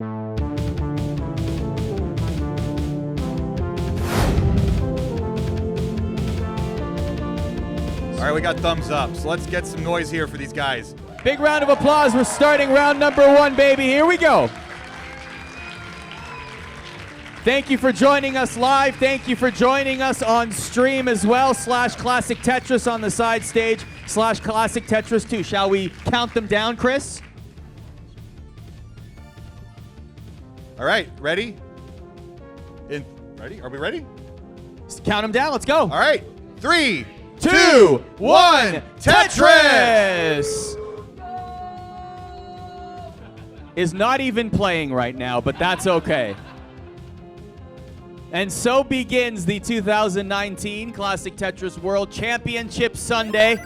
All right, we got thumbs up, so let's get some noise here for these guys. Big round of applause. We're starting round number 1, baby. Here we go. Thank you for joining us live. Thank you for joining us on stream as well, /Classic Tetris on the side stage, /Classic Tetris 2. Shall we count them down, Chris? All right, ready? Ready? Are we ready? Just count them down. Let's go. All right, 3, 2, 1, Tetris! Is not even playing right now, but that's okay. And so begins the 2019 Classic Tetris World Championship Sunday.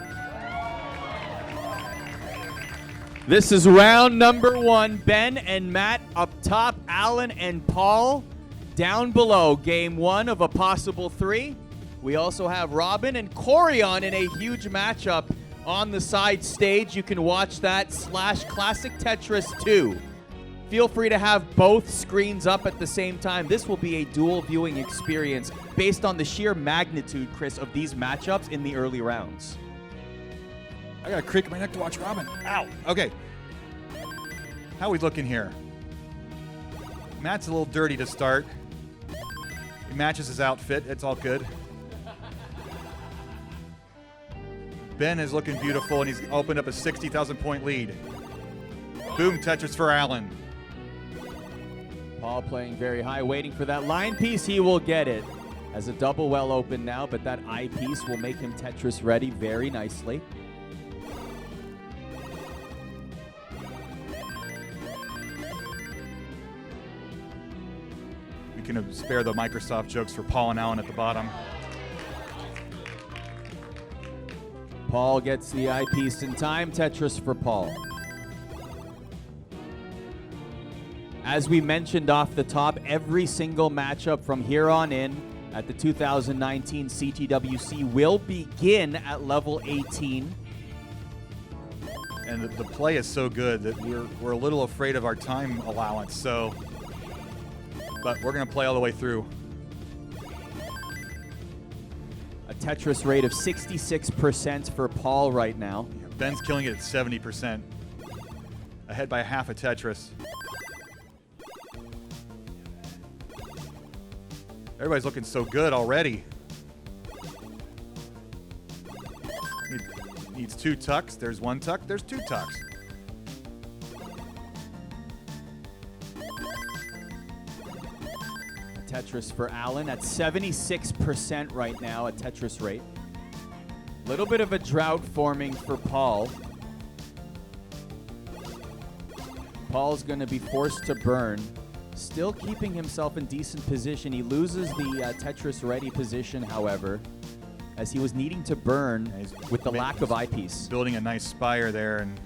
This is round number 1. Ben and Matt up top, Alan and Paul down below. Game 1 of a possible 3. We also have Robin and Corey on in a huge matchup on the side stage. You can watch that /Classic Tetris 2. Feel free to have both screens up at the same time. This will be a dual viewing experience based on the sheer magnitude, Chris, of these matchups in the early rounds. I gotta crick my neck to watch Robin. Ow. Okay. How are we looking here? Matt's a little dirty to start. He matches his outfit. It's all good. Ben is looking beautiful, and he's opened up a 60,000 point lead. Boom Tetris for Alan. Paul playing very high, waiting for that line piece. He will get it. As a double well open now, but that eye piece will make him Tetris ready very nicely. We can spare the Microsoft jokes for Paul and Alan at the bottom. Paul gets the eye piece in time. Tetris for Paul. As we mentioned off the top, every single matchup from here on in at the 2019 CTWC will begin at level 18. And the play is so good that we're a little afraid of our time allowance, but we're going to play all the way through. A Tetris rate of 66% for Paul right now. Ben's killing it at 70%. Ahead by half a Tetris. Everybody's looking so good already. Needs 2 tucks. There's 1 tuck. There's 2 tucks. Tetris for Alan at 76% right now at Tetris rate. Little bit of a drought forming for Paul. Paul's going to be forced to burn. Still keeping himself in decent position. He loses the Tetris ready position, however, as he was needing to burn with the lack of eyepiece. Building a nice spire there, and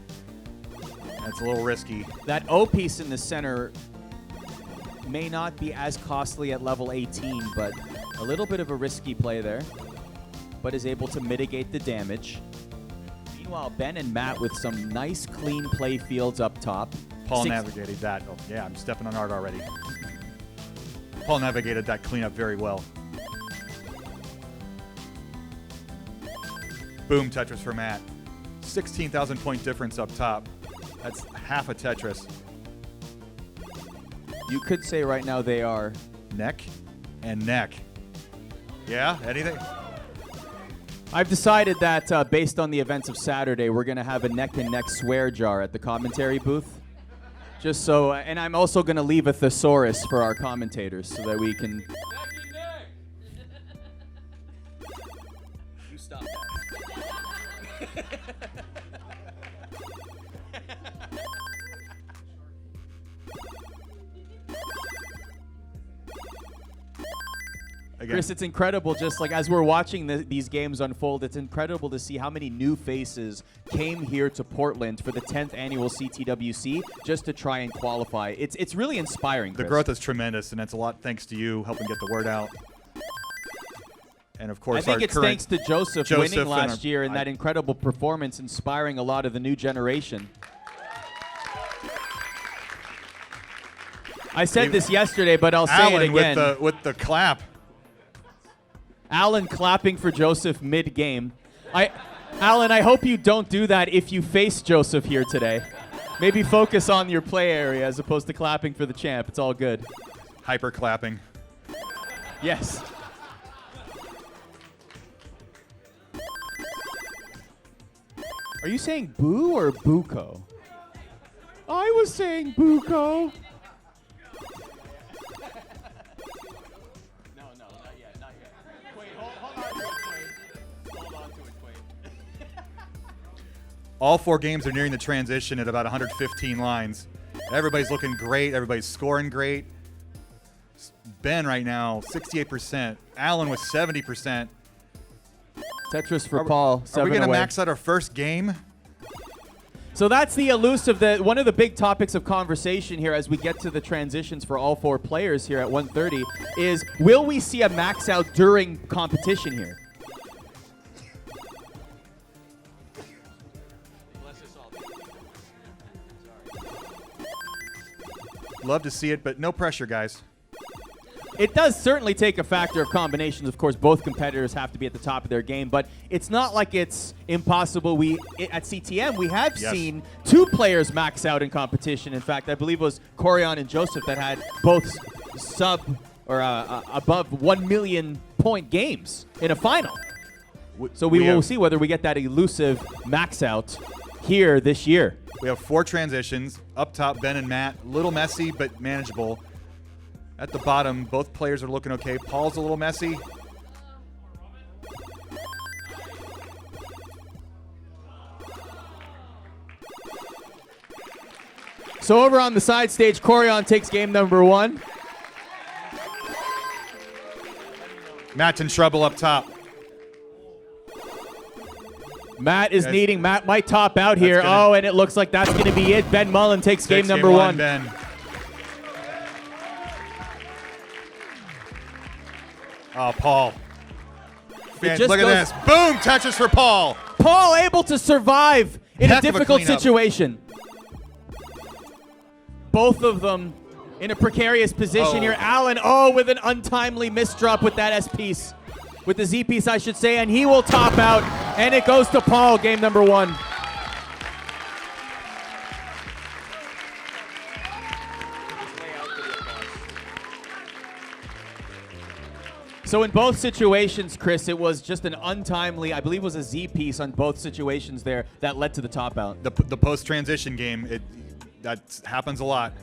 that's a little risky. That O piece in the center may not be as costly at level 18, but a little bit of a risky play there, but is able to mitigate the damage. Meanwhile, Ben and Matt with some nice clean play fields up top. Paul navigated that. Oh, yeah, I'm stepping on Arda already. Paul navigated that cleanup very well. Boom Tetris for Matt. 16,000 point difference up top. That's half a Tetris. You could say right now they are neck and neck. Yeah, anything? I've decided that based on the events of Saturday, we're going to have a neck and neck swear jar at the commentary booth. Just so, and I'm also going to leave a thesaurus for our commentators so that we can... You stop that. Again. Chris, it's incredible, just like as we're watching these games unfold, it's incredible to see how many new faces came here to Portland for the 10th annual CTWC just to try and qualify. It's really inspiring, Chris. The growth is tremendous, and it's a lot thanks to you helping get the word out. And of course, I think it's thanks to Joseph winning last year and that incredible performance, inspiring a lot of the new generation. I said this yesterday, but I'll say Alan it again. with the clap. Alan clapping for Joseph mid-game. Alan, I hope you don't do that if you face Joseph here today. Maybe focus on your play area as opposed to clapping for the champ. It's all good. Hyper clapping. Yes. Are you saying boo or buko? I was saying buko. No, not yet, not yet. Wait, hold on to it, Quaid. Hold on to it, Quaid. All 4 games are nearing the transition at about 115 lines. Everybody's looking great. Everybody's scoring great. Ben right now, 68%. Alan with 70%. Tetris for Paul, 7 Are we going to away. max out our first game? So that's the elusive, one of the big topics of conversation here as we get to the transitions for all 4 players here at 1:30 is, will we see a max out during competition here? Love to see it, but no pressure, guys. It does certainly take a factor of combinations. Of course, both competitors have to be at the top of their game, but it's not like it's impossible. At CTM, we have seen 2 players max out in competition. In fact, I believe it was Corion and Joseph that had both above 1 million point games in a final. So we will see whether we get that elusive max out here this year. We have 4 transitions. Up top, Ben and Matt. A little messy, but manageable. At the bottom, both players are looking okay. Paul's a little messy. So over on the side stage, Corion takes game number 1. Matt's in trouble up top. Matt is needing. Matt might top out here. Oh, and it looks like that's going to be it. Ben Mullen takes game number 1. Ben. Oh, Paul. Look at this. Boom! Tetris for Paul. Paul able to survive in a difficult situation. Both of them in a precarious position here. Alan, with an untimely misdrop with that S piece. With the Z piece, I should say, and he will top out. And it goes to Paul, game number 1. So in both situations, Chris, it was just an untimely, I believe it was a Z piece on both situations there that led to the top out. The post-transition game, that happens a lot.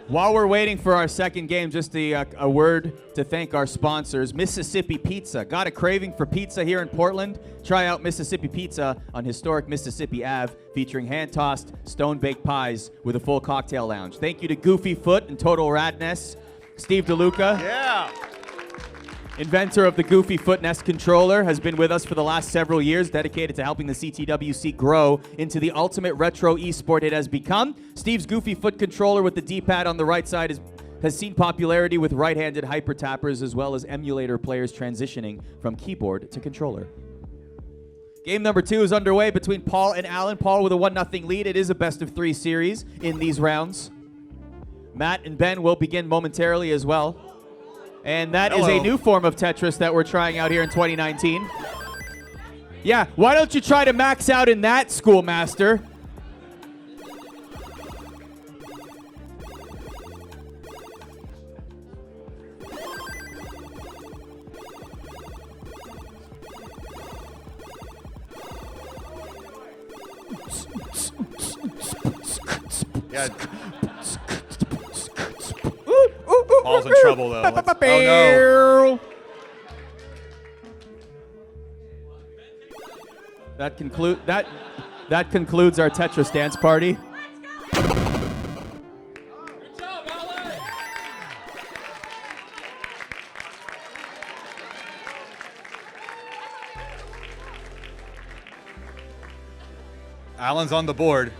While we're waiting for our second game, just a word to thank our sponsors. Mississippi Pizza. Got a craving for pizza here in Portland? Try out Mississippi Pizza on historic Mississippi Ave, featuring hand-tossed, stone-baked pies with a full cocktail lounge. Thank you to Goofy Foot and Total Radness. Steve DeLuca. Yeah. Inventor of the Goofy Foot Nest controller, has been with us for the last several years, dedicated to helping the CTWC grow into the ultimate retro esport it has become. Steve's Goofy Foot controller with the D-pad on the right side has seen popularity with right-handed hyper tappers as well as emulator players transitioning from keyboard to controller. Game number 2 is underway between Paul and Alan. Paul with a 1-0 lead. It is a best-of-3 series in these rounds. Matt and Ben will begin momentarily as well. And that is a new form of Tetris that we're trying out here in 2019. Yeah, why don't you try to max out in that, Schoolmaster? Yeah. Paul's in trouble, though. Oh, no. That concludes our Tetris dance party. Alan's on the board.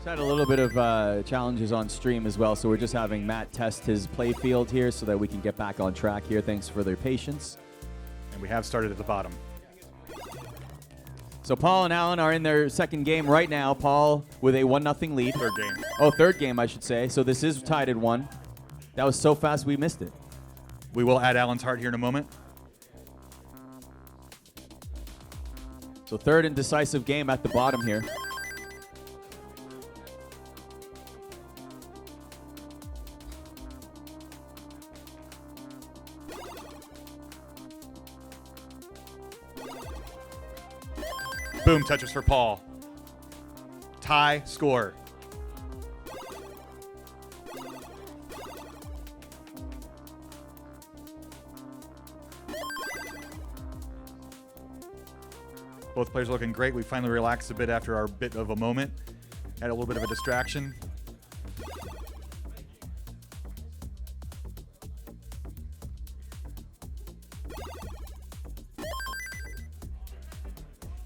Had a little bit of challenges on stream as well, so we're just having Matt test his play field here so that we can get back on track here. Thanks for their patience. And we have started at the bottom. So Paul and Alan are in their second game right now. Paul with a 1-0 lead. Third game. Oh, third game, I should say. So this is tied at 1. That was so fast we missed it. We will add Alan's heart here in a moment. So third and decisive game at the bottom here. Boom, Tetris for Paul. Tie, score. Both players looking great. We finally relaxed a bit after our bit of a moment. Had a little bit of a distraction.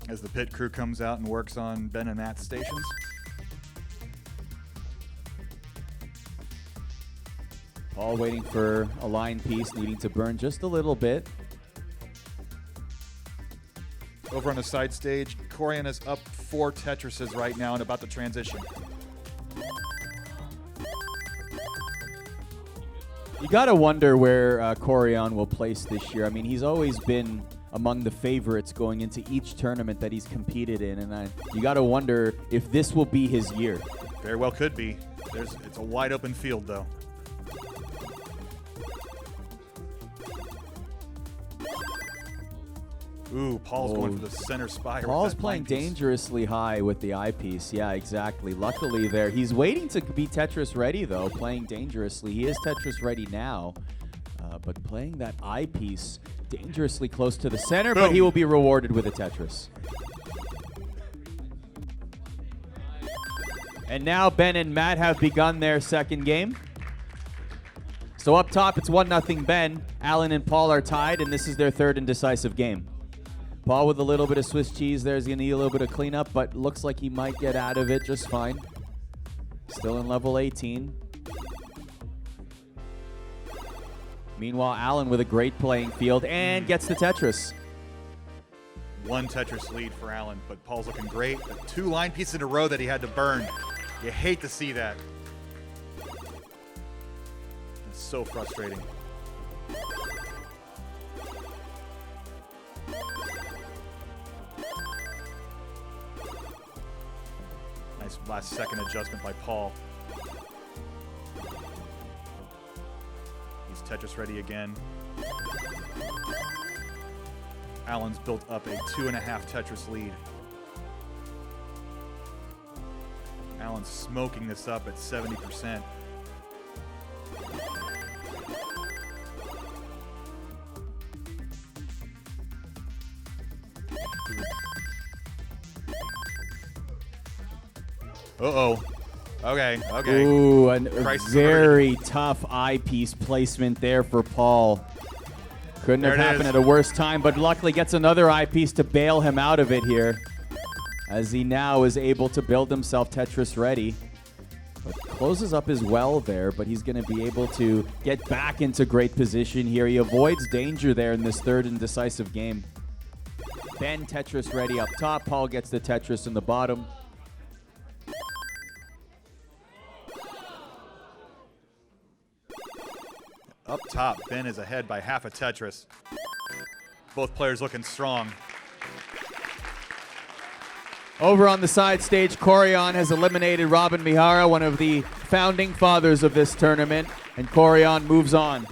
As the pit crew comes out and works on Ben and Matt's stations. Paul waiting for a line piece, needing to burn just a little bit. Over on the side stage, Corian is up 4 Tetrises right now and about to transition. You gotta wonder where Corian will place this year. I mean, he's always been among the favorites going into each tournament that he's competed in, and you gotta wonder if this will be his year. Very well could be. It's a wide open field though. Ooh, Paul's going for the center spire. Paul's playing dangerously high with the eyepiece. Yeah, exactly. Luckily there. He's waiting to be Tetris ready, though, playing dangerously. He is Tetris ready now, but playing that eyepiece dangerously close to the center, Boom. But he will be rewarded with a Tetris. And now Ben and Matt have begun their second game. So up top, it's 1-0 Ben. Alan and Paul are tied, and this is their third and decisive game. Paul with a little bit of Swiss cheese there is going to need a little bit of cleanup, but looks like he might get out of it just fine. Still in level 18. Meanwhile, Alan with a great playing field and gets the Tetris. 1 Tetris lead for Alan, but Paul's looking great. The 2 line pieces in a row that he had to burn. You hate to see that. It's so frustrating. Nice last second adjustment by Paul. He's Tetris ready again. Alan's built up a 2.5 Tetris lead. Alan's smoking this up at 70%. Uh-oh. Okay. Ooh, a Crisis very tough eyepiece placement there for Paul. Couldn't have happened at a worse time, but luckily gets another eyepiece to bail him out of it here, as he now is able to build himself Tetris ready. But closes up as well there, but he's going to be able to get back into great position here. He avoids danger there in this third and decisive game. Ben Tetris ready up top. Paul gets the Tetris in the bottom. Up top, Ben is ahead by half a Tetris. Both players looking strong. Over on the side stage, Corian has eliminated Robin Mihara, one of the founding fathers of this tournament, and Corian moves on.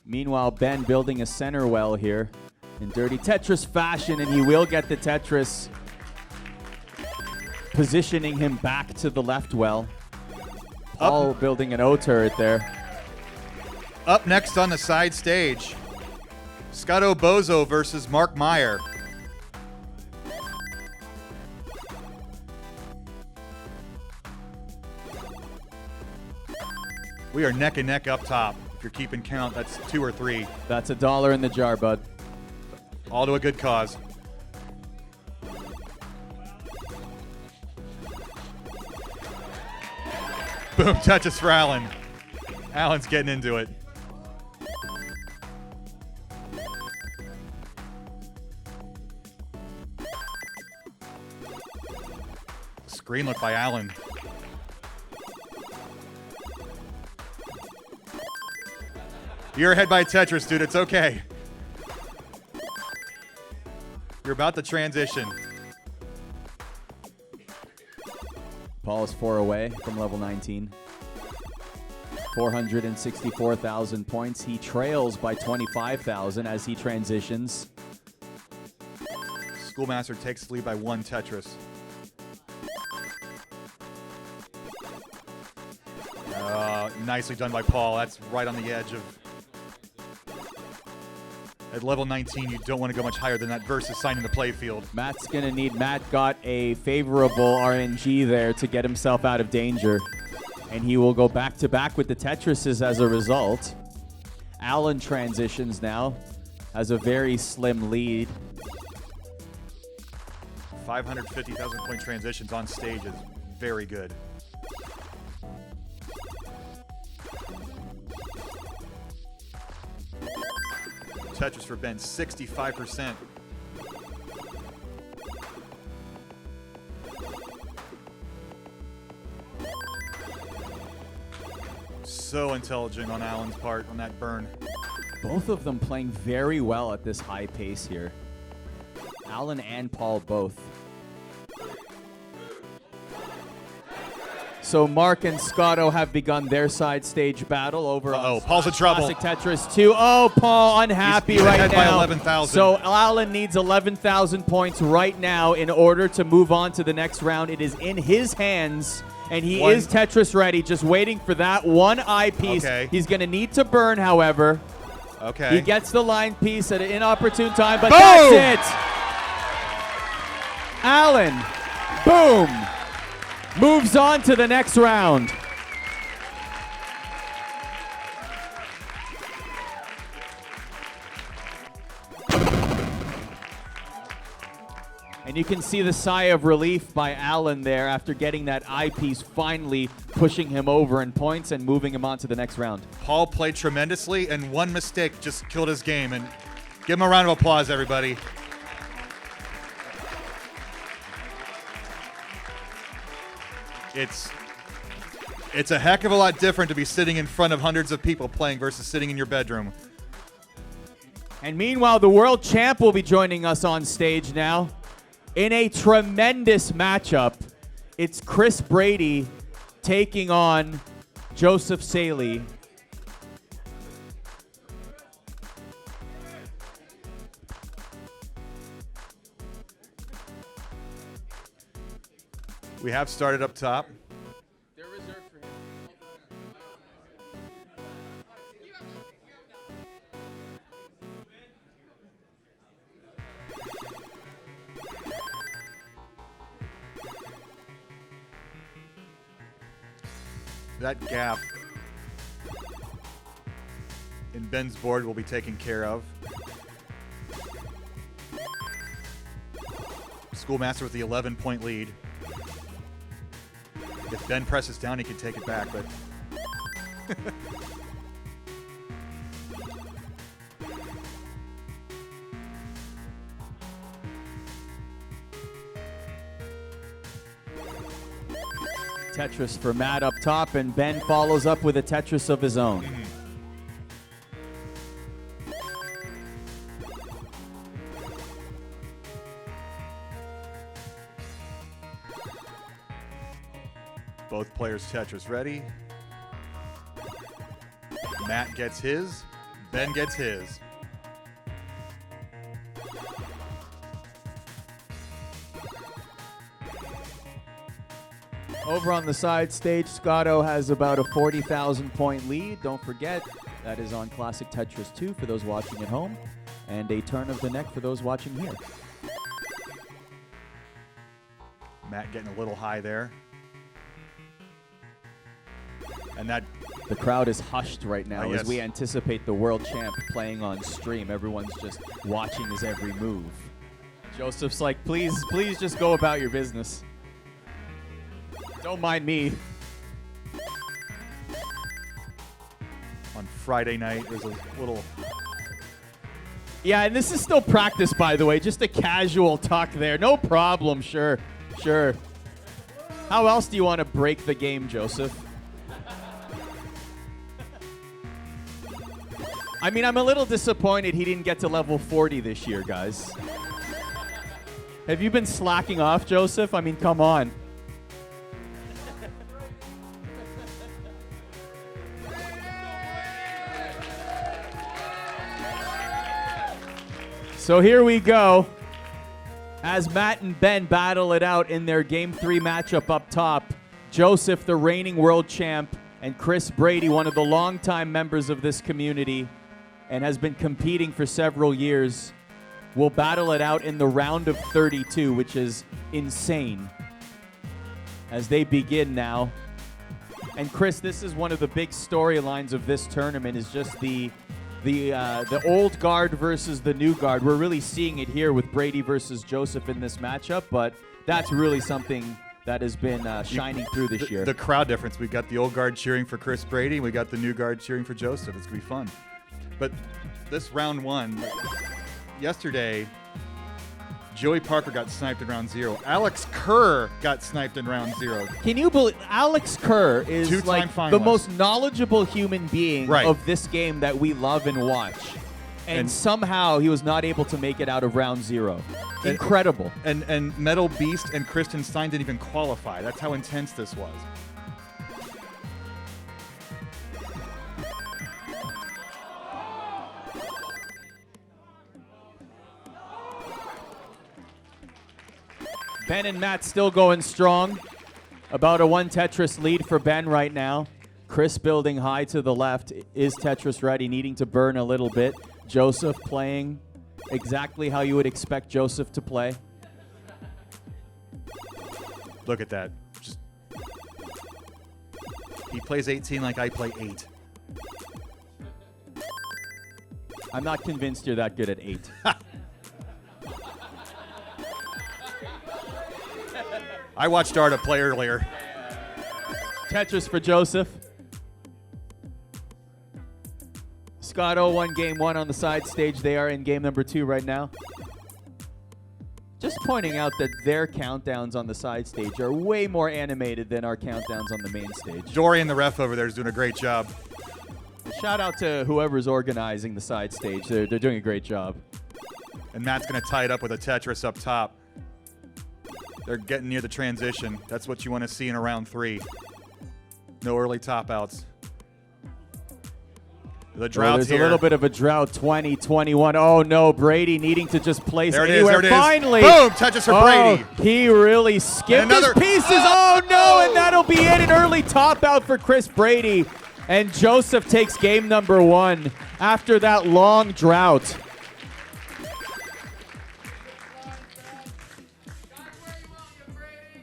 Meanwhile, Ben building a center well here in dirty Tetris fashion, and he will get the Tetris, positioning him back to the left well. Paul building an O turret there. Up next on the side stage, Scotto Bozo versus Mark Meyer. We are neck and neck up top. If you're keeping count, that's 2 or 3. That's $1 in the jar, bud. All to a good cause. Boom, touches for Alan. Alan's getting into it. Green look by Alan. You're ahead by Tetris, dude. It's okay. You're about to transition. Paul is 4 away from level 19. 464,000 points. He trails by 25,000 as he transitions. Schoolmaster takes the lead by 1 Tetris. Nicely done by Paul. That's right on the edge of... At level 19, you don't want to go much higher than that versus signing the playfield. Matt's going to need... Matt got a favorable RNG there to get himself out of danger. And he will go back-to-back with the Tetrises as a result. Alan transitions now. Has a very slim lead. 550,000 point transitions on stage is very good. Tetris for Ben, 65%. So intelligent on Alan's part on that burn. Both of them playing very well at this high pace here. Alan and Paul both. So Mark and Scotto have begun their side stage battle over on Paul's in trouble. Classic Tetris 2. Oh, Paul unhappy He's right ahead now. by 11,000. So Alan needs 11,000 points right now in order to move on to the next round. It is in his hands, and he is Tetris ready, just waiting for that one eyepiece. Okay. He's going to need to burn, however. Okay. He gets the line piece at an inopportune time, but Boom! that's it. Alan, boom, moves on to the next round. And you can see the sigh of relief by Alan there after getting that eyepiece, finally pushing him over in points and moving him on to the next round. Paul played tremendously, and one mistake just killed his game. And give him a round of applause, everybody. It's a heck of a lot different to be sitting in front of hundreds of people playing versus sitting in your bedroom. And meanwhile, the world champ will be joining us on stage now. In a tremendous matchup, it's Chris Brady taking on Joseph Saley. We have started up top. They're reserved for him. That gap in Ben's board will be taken care of. Schoolmaster with the 11-point lead. If Ben presses down, he can take it back, but... Tetris for Matt up top, and Ben follows up with a Tetris of his own. Both players Tetris ready. Matt gets his. Ben gets his. Over on the side stage, Scotto has about a 40,000 point lead. Don't forget, that is on Classic Tetris 2 for those watching at home, and a turn of the neck for those watching here. Matt getting a little high there. And that... The crowd is hushed right now yes. as we anticipate the world champ playing on stream. Everyone's just watching his every move. Joseph's like, please just go about your business. Don't mind me. On Friday night, there's a little... Yeah, and this is still practice, by the way. Just a casual talk there. No problem, sure. How else do you want to break the game, Joseph? I mean, I'm a little disappointed he didn't get to level 40 this year, guys. Have you been slacking off, Joseph? I mean, come on. So here we go. As Matt and Ben battle it out in their Game 3 matchup up top, Joseph, the reigning world champ, and Chris Brady, one of the longtime members of this community and has been competing for several years, will battle it out in the round of 32, which is insane. As they begin now. And Chris, this is one of the big storylines of this tournament, is just the old guard versus the new guard. We're really seeing it here with Brady versus Joseph in this matchup, but that's really something that has been shining through this year. The crowd difference. We got the old guard cheering for Chris Brady, and we got the new guard cheering for Joseph. It's going to be fun. But this round one, yesterday, Joey Parker got sniped in round 0. Alex Kerr got sniped in round 0. Can you believe Alex Kerr is Two-time like finalist. the most knowledgeable human being Right. of this game that we love and watch. And somehow he was not able to make it out of round 0. Incredible. And Metal Beast and Kristen Stein didn't even qualify. That's how intense this was. Ben and Matt still going strong. About a 1 Tetris lead for Ben right now. Chris building high to the left. Is Tetris ready? Needing to burn a little bit. Joseph playing exactly how you would expect Joseph to play. Look at that. He plays 18 like I play 8. I'm not convinced you're that good at 8. I watched Arda play earlier. Tetris for Joseph. Scotto won game 1 on the side stage. They are in game number 2 right now. Just pointing out that their countdowns on the side stage are way more animated than our countdowns on the main stage. Dorian, the ref over there, is doing a great job. Shout out to whoever's organizing the side stage. They're doing a great job. And Matt's going to tie it up with a Tetris up top. They're getting near the transition. That's what you want to see in a round 3. No early top outs. The drought's there's a little bit of a drought, 2021. Oh, no, Brady needing to just place there it anywhere. is, there it is. Finally. Boom, Tetris for Brady. He really skipped his pieces. Oh, no, and that'll be it. An early top out for Chris Brady. And Joseph takes game number 1 after that long drought.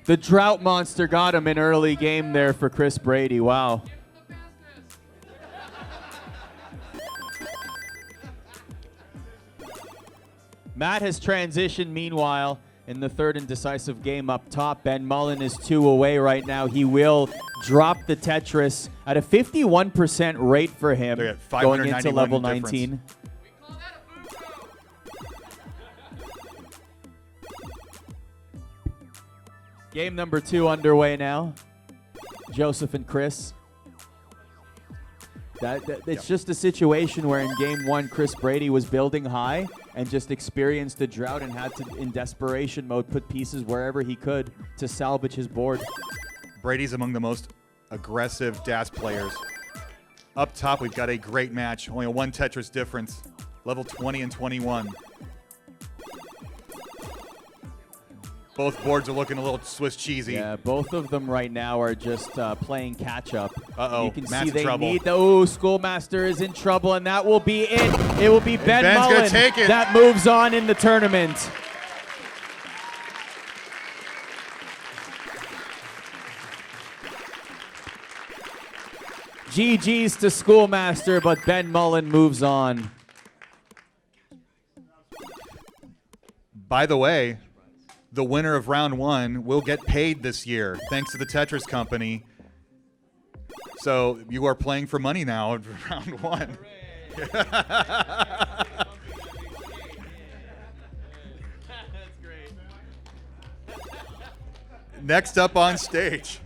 The drought monster got him an early game there for Chris Brady. Wow. Matt has transitioned meanwhile in the third and decisive game up top. Ben Mullen is 2 away right now. He will drop the Tetris at a 51% rate for him going into level 19. Game number 2 underway now. Joseph and Chris. It's just a situation where in game 1, Chris Brady was building high and just experienced a drought and had to, in desperation mode, put pieces wherever he could to salvage his board. Brady's among the most aggressive DAS players. Up top, we've got a great match. Only a 1 Tetris difference. Level 20 and 21. Both boards are looking a little Swiss cheesy. Yeah, both of them right now are just playing catch-up. Uh-oh, you can Matt's see they in trouble. need the Schoolmaster is in trouble, and that will be it. It will be Ben Ben's Mullen gonna take it. that moves on in the tournament. GG's to Schoolmaster, but Ben Mullen moves on. By the way, the winner of round 1 will get paid this year, thanks to the Tetris company. So you are playing for money now in round 1. Next up on stage.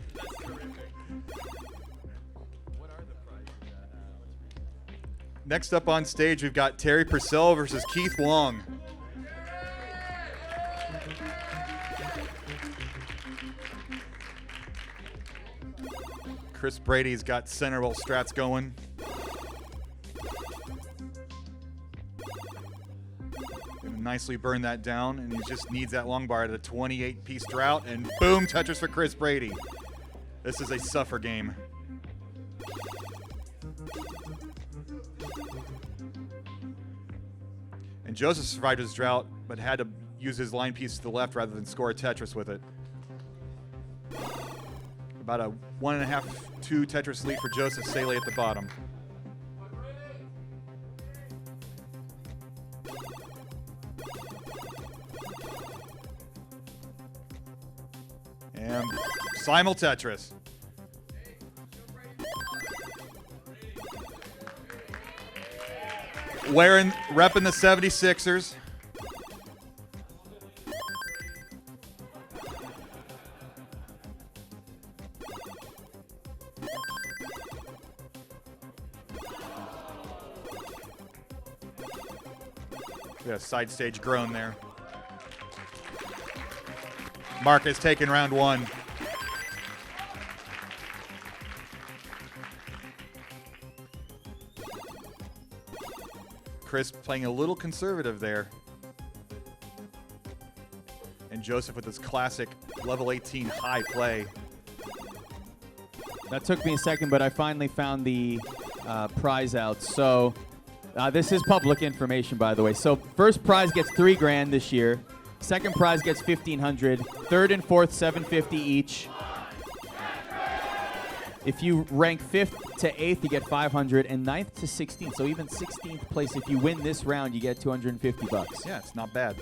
Next up on stage, we've got Terry Purcell versus Keith Wong. Chris Brady's got center roll strats going. Gonna nicely burn that down, and he just needs that long bar at a 28-piece drought, and boom, Tetris for Chris Brady. This is a suffer game. And Joseph survived his drought, but had to use his line piece to the left rather than score a Tetris with it. About a 1.5, 2 Tetris lead for Joseph Saleh at the bottom. And simul Tetris. Repping the 76ers. We got a side stage groan there. Marcus taking round one. Chris playing a little conservative there. And Joseph with his classic level 18 high play. That took me a second, but I finally found the prize out. So this is public information, by the way. So first prize gets $3 grand this year. Second prize gets $1,500. Third and fourth, $750 each. If you rank 5th to 8th, you get $500, and 9th to 16th. So even 16th place, if you win this round, you get $250. Yeah, it's not bad.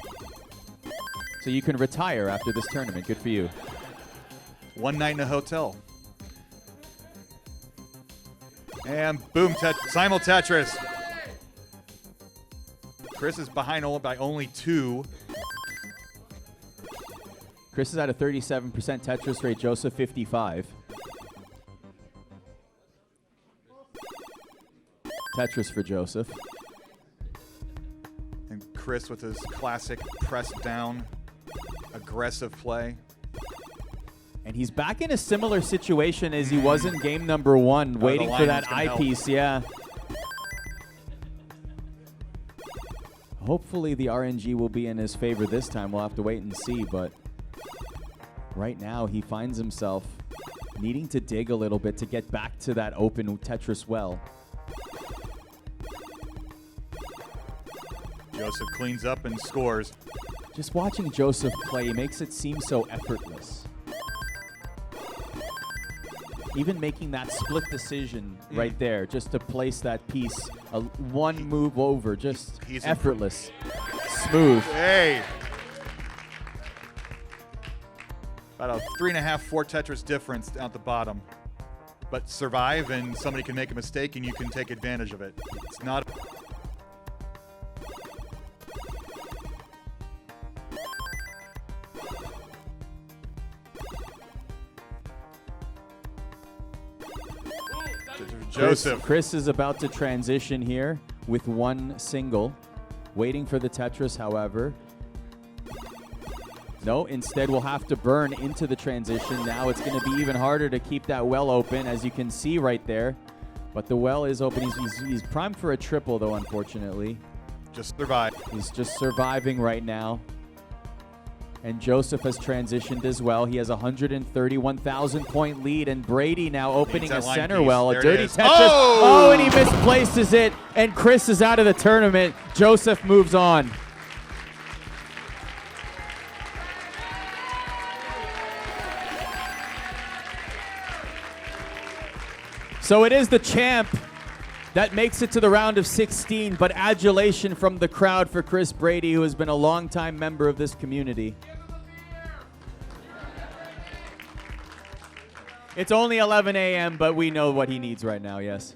So you can retire after this tournament. Good for you. One night in a hotel. And boom, simul Tetris. Chris is behind by only 2. Chris is at a 37% Tetris rate. Joseph, 55. Tetris for Joseph. And Chris with his classic press down, aggressive play. And he's back in a similar situation as he was in game number 1, waiting for that eyepiece. Yeah. Hopefully the RNG will be in his favor this time. We'll have to wait and see, but right now he finds himself needing to dig a little bit to get back to that open Tetris well. Joseph cleans up and scores. Just watching Joseph play makes it seem so effortless. Even making that split decision right there, just to place that piece one move over, just effortless, smooth. Hey! About a 3.5, 4 Tetris difference down at the bottom. But survive, and somebody can make a mistake, and you can take advantage of it. It's not... Joseph. Chris is about to transition here with one single. Waiting for the Tetris, however. No, instead we'll have to burn into the transition. Now it's going to be even harder to keep that well open, as you can see right there. But the well is open. He's primed for a triple, though, unfortunately. Just survive. He's just surviving right now. And Joseph has transitioned as well. He has a 131,000-point lead, and Brady now opening a center piece. well. There A dirty Tetris. Oh, and he misplaces it, and Chris is out of the tournament. Joseph moves on. So it is the champ that makes it to the round of 16, but adulation from the crowd for Chris Brady, who has been a longtime member of this community. It's only 11 a.m., but we know what he needs right now, yes.